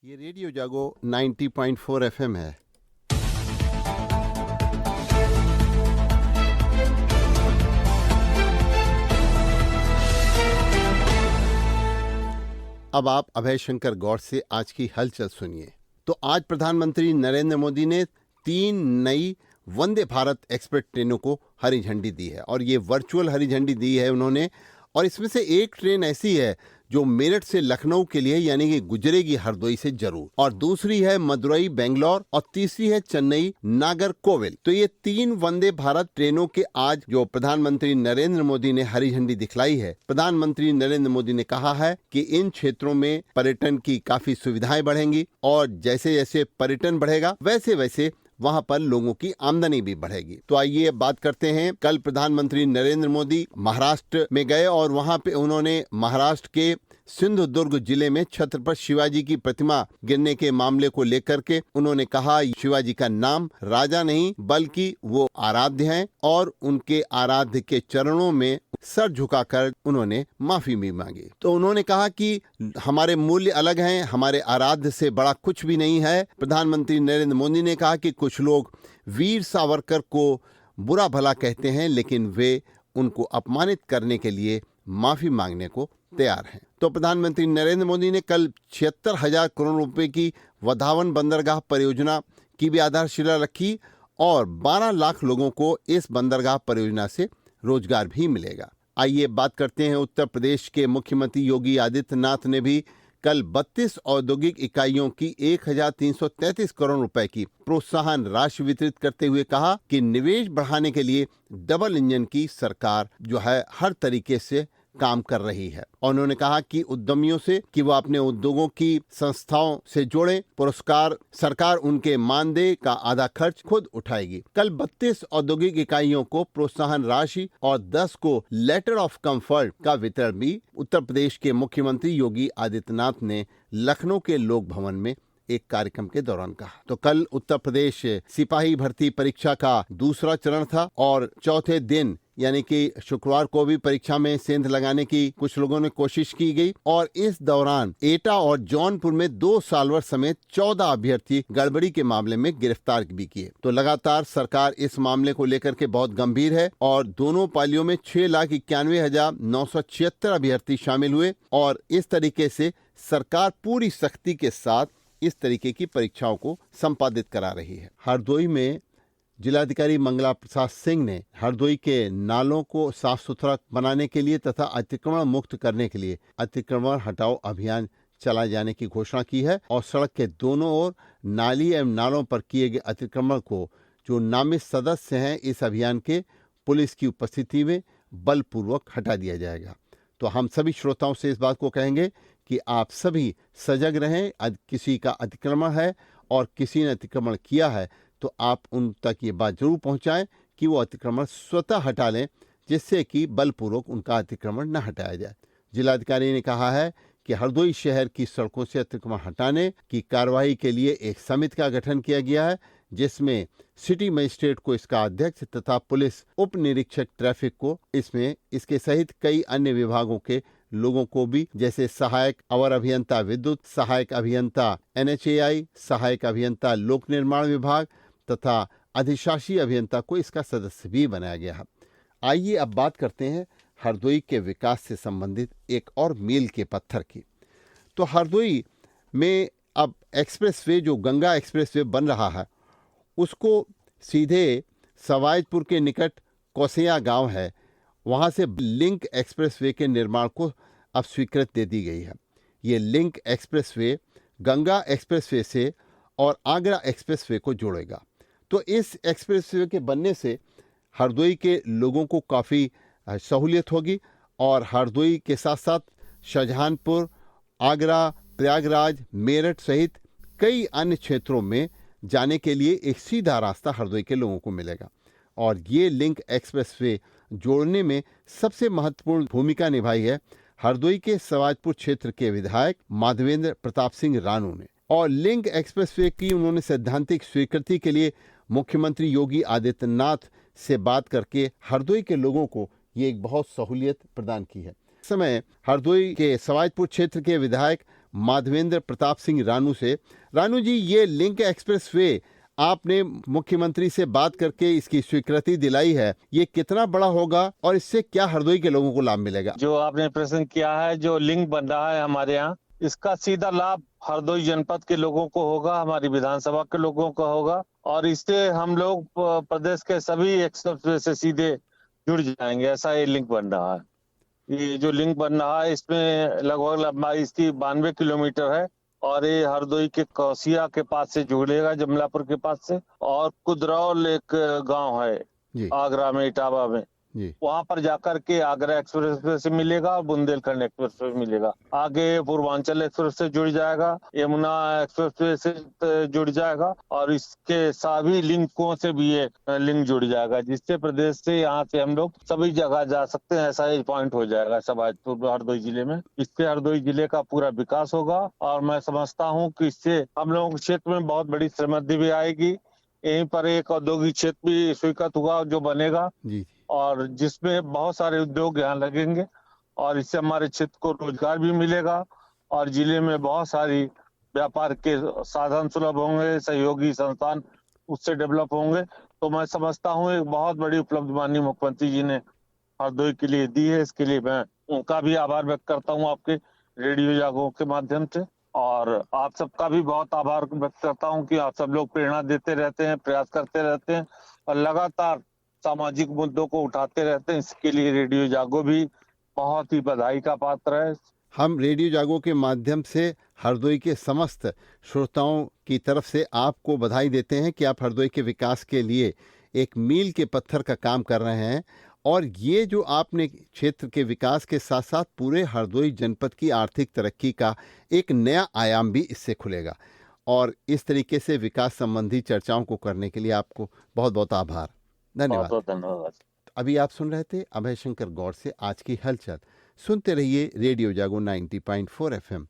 ये रेडियो जागो 90.4 एफएम है। अब आप अभय शंकर गौड़ से आज की हलचल सुनिए। तो आज प्रधानमंत्री नरेंद्र मोदी ने 3 नई वंदे भारत एक्सप्रेस ट्रेनों को हरी झंडी दी है और ये वर्चुअल हरी झंडी दी है उन्होंने। और इसमें से एक ट्रेन ऐसी है जो मेरठ से लखनऊ के लिए यानी कि गुजरेगी हरदोई से जरूर, और दूसरी है मदुरई बेंगलोर, और तीसरी है चेन्नई नागरकोविल। तो ये 3 वंदे भारत ट्रेनों के आज जो प्रधानमंत्री नरेंद्र मोदी ने हरी झंडी दिखलाई है। प्रधानमंत्री नरेंद्र मोदी ने कहा है कि इन क्षेत्रों में पर्यटन की काफी सुविधाएं बढ़ेंगी और जैसे जैसे पर्यटन बढ़ेगा वैसे वैसे वहां पर लोगों की आमदनी भी बढ़ेगी। तो आइए अब बात करते हैं। कल प्रधानमंत्री नरेंद्र मोदी महाराष्ट्र में गए और वहां पे उन्होंने महाराष्ट्र के सिंधुदुर्ग जिले में छत्रपति शिवाजी की प्रतिमा गिरने के मामले को लेकर के उन्होंने कहा शिवाजी का नाम राजा नहीं बल्कि वो आराध्य हैं और उनके आराध्य के चरणों में सर झुकाकर उन्होंने माफी भी मांगी। तो उन्होंने कहा कि हमारे मूल्य अलग हैं, हमारे आराध्य से बड़ा कुछ भी नहीं है। प्रधानमंत्री नरेंद्र मोदी ने कहा कि कुछ लोग वीर सावरकर को बुरा भला कहते हैं लेकिन वे उनको अपमानित करने के लिए माफी मांगने को तैयार हैं। तो प्रधानमंत्री नरेंद्र मोदी ने कल 76,000 करोड़ रुपए की वधावन बंदरगाह परियोजना की भी आधारशिला रखी और 12 लाख लोगों को इस बंदरगाह परियोजना से रोजगार भी मिलेगा। आइए बात करते हैं उत्तर प्रदेश के मुख्यमंत्री योगी आदित्यनाथ ने भी कल 32 औद्योगिक इकाइयों की 1,333 करोड़ रुपए की प्रोत्साहन राशि वितरित करते हुए कहा कि निवेश बढ़ाने के लिए डबल इंजन की सरकार जो है हर तरीके से काम कर रही है। और उन्होंने कहा कि उद्यमियों से कि वो अपने उद्योगों की संस्थाओं से जुड़े, पुरस्कार सरकार उनके मानदेय का आधा खर्च खुद उठाएगी। कल 32 औद्योगिक इकाइयों को प्रोत्साहन राशि और 10 को लेटर ऑफ कंफर्ट का वितरण भी उत्तर प्रदेश के मुख्यमंत्री योगी आदित्यनाथ ने लखनऊ के लोक भवन में एक कार्यक्रम के दौरान कहा। तो कल उत्तर प्रदेश सिपाही भर्ती परीक्षा का दूसरा चरण था और चौथे दिन यानी कि शुक्रवार को भी परीक्षा में सेंध लगाने की कुछ लोगों ने कोशिश की गई और इस दौरान एटा और जौनपुर में 2 सालवर समेत 14 अभ्यर्थी गड़बड़ी के मामले में गिरफ्तार भी किए। तो लगातार सरकार इस मामले को लेकर के बहुत गंभीर है और दोनों पालियों में 6,91,976 अभ्यर्थी शामिल हुए और इस तरीके से सरकार पूरी सख्ती के साथ इस तरीके की परीक्षाओं को संपादित करा रही है। हरदोई में जिलाधिकारी मंगला प्रसाद सिंह ने हरदोई के नालों को साफ सुथरा बनाने के लिए तथा अतिक्रमण मुक्त करने के लिए अतिक्रमण हटाओ अभियान चलाए जाने की घोषणा की है और सड़क के दोनों ओर नाली एवं नालों पर किए गए अतिक्रमण को जो नामित सदस्य हैं इस अभियान के पुलिस की उपस्थिति में बलपूर्वक हटा दिया जाएगा। तो हम सभी श्रोताओं से इस बात को कहेंगे कि आप सभी सजग रहें। किसी का अतिक्रमण है और किसी ने अतिक्रमण किया है तो आप उन तक ये बात जरूर पहुंचाएं कि वो अतिक्रमण स्वतः हटा लें जिससे कि बलपूर्वक उनका अतिक्रमण न हटाया जाए। जिलाधिकारी ने कहा है कि हरदोई शहर की सड़कों से अतिक्रमण हटाने की कार्रवाई के लिए एक समिति का गठन किया गया है जिसमें सिटी मजिस्ट्रेट को इसका अध्यक्ष तथा पुलिस उप निरीक्षक ट्रैफिक को इसमें इसके सहित कई अन्य विभागों के लोगों को भी जैसे सहायक अवर अभियंता विद्युत, सहायक अभियंता NHAI, सहायक अभियंता लोक निर्माण विभाग तथा अधिशासी अभियंता को इसका सदस्य भी बनाया गया है। आइए अब बात करते हैं हरदोई के विकास से संबंधित एक और मील के पत्थर की। तो हरदोई में अब एक्सप्रेसवे जो गंगा एक्सप्रेसवे बन रहा है उसको सीधे सवायदपुर के निकट कौसैया गांव है वहां से लिंक एक्सप्रेसवे के निर्माण को अब स्वीकृति दे दी गई है। ये लिंक एक्सप्रेसवे गंगा एक्सप्रेसवे से और आगरा एक्सप्रेसवे को जोड़ेगा। तो इस एक्सप्रेसवे के बनने से हरदोई के लोगों को काफ़ी सहूलियत होगी और हरदोई के साथ साथ शाहजहांपुर, आगरा, प्रयागराज, मेरठ सहित कई अन्य क्षेत्रों में जाने के लिए एक सीधा रास्ता हरदोई के लोगों को मिलेगा। और ये लिंक एक्सप्रेसवे जोड़ने में सबसे महत्वपूर्ण भूमिका निभाई है हरदोई के सवाजपुर क्षेत्र के विधायक माधवेंद्र प्रताप सिंह रानू ने। और लिंक एक्सप्रेसवे की उन्होंने सैद्धांतिक स्वीकृति के लिए मुख्यमंत्री योगी आदित्यनाथ से बात करके हरदोई के लोगों को ये एक बहुत सहूलियत प्रदान की है। इस समय हरदोई के सवाजपुर क्षेत्र के विधायक माधवेंद्र प्रताप सिंह रानू से। रानू जी, ये लिंक एक्सप्रेसवे आपने मुख्यमंत्री से बात करके इसकी स्वीकृति दिलाई है, ये कितना बड़ा होगा और इससे क्या हरदोई के लोगों को लाभ मिलेगा? जो आपने प्रश्न किया है, जो लिंक बन रहा है हमारे यहाँ, इसका सीधा लाभ हरदोई जनपद के लोगों को होगा, हमारी विधानसभा के लोगों को होगा, और इससे हम लोग प्रदेश के सभी एक्सप्रेसवे से सीधे जुड़ जाएंगे। ऐसा ये लिंक बन रहा है। ये जो लिंक बन रहा है, इसमें लगभग लंबाई इसकी 92 किलोमीटर है, और ये हरदोई के कौसिया के पास से जुड़ेगा, जमलापुर के पास से, और कुदरौल एक गांव है जी आगरा में, इटावा में, जी वहां पर जाकर के आगरा एक्सप्रेसवे से मिलेगा और बुंदेलखंड एक्सप्रेसवे मिलेगा। आगे पूर्वांचल एक्सप्रेस से जुड़ जाएगा, यमुना एक्सप्रेसवे से जुड़ जाएगा, और इसके सभी लिंकों से भी ये लिंक जुड़ जाएगा, जिससे प्रदेश से यहाँ से हम लोग सभी जगह जा सकते हैं। ऐसा एक पॉइंट हो जाएगा सबाजपुर हरदोई जिले में। इससे हरदोई जिले का पूरा विकास होगा, और मैं समझता हूँ कि इससे हम लोगों के क्षेत्र में बहुत बड़ी समृद्धि भी आएगी। यहीं पर एक औद्योगिक क्षेत्र भी स्वीकृत हुआ जो बनेगा, जी और जिसमें बहुत सारे उद्योग यहाँ लगेंगे, और इससे हमारे क्षेत्र को रोजगार भी मिलेगा, और जिले में बहुत सारी व्यापार के साधन सुलभ होंगे, सहयोगी संस्थान उससे डेवलप होंगे। तो मैं समझता हूँ एक बहुत बड़ी उपलब्धि माननीय मुख्यमंत्री जी ने हरदोई के लिए दी है। इसके लिए मैं उनका भी आभार व्यक्त करता हूँ आपके रेडियो जागो के माध्यम से, और आप सबका भी बहुत आभार व्यक्त करता हूँ कि आप सब लोग प्रेरणा देते रहते हैं, प्रयास करते रहते हैं, और लगातार सामाजिक मुद्दों को उठाते रहते हैं। इसके लिए रेडियो जागो भी बहुत ही बधाई का पात्र है। हम रेडियो जागो के माध्यम से हरदोई के समस्त श्रोताओं की तरफ से आपको बधाई देते हैं कि आप हरदोई के विकास के लिए एक मील के पत्थर का काम कर रहे हैं, और ये जो आपने क्षेत्र के विकास के साथ साथ पूरे हरदोई जनपद की आर्थिक तरक्की का एक नया आयाम भी इससे खुलेगा। और इस तरीके से विकास संबंधी चर्चाओं को करने के लिए आपको बहुत बहुत आभार, धन्यवाद। बहुत बहुत धन्यवाद। अभी आप सुन रहे थे अभय शंकर गौड़ से आज की हलचल। सुनते रहिए रेडियो जागो 90.4 FM।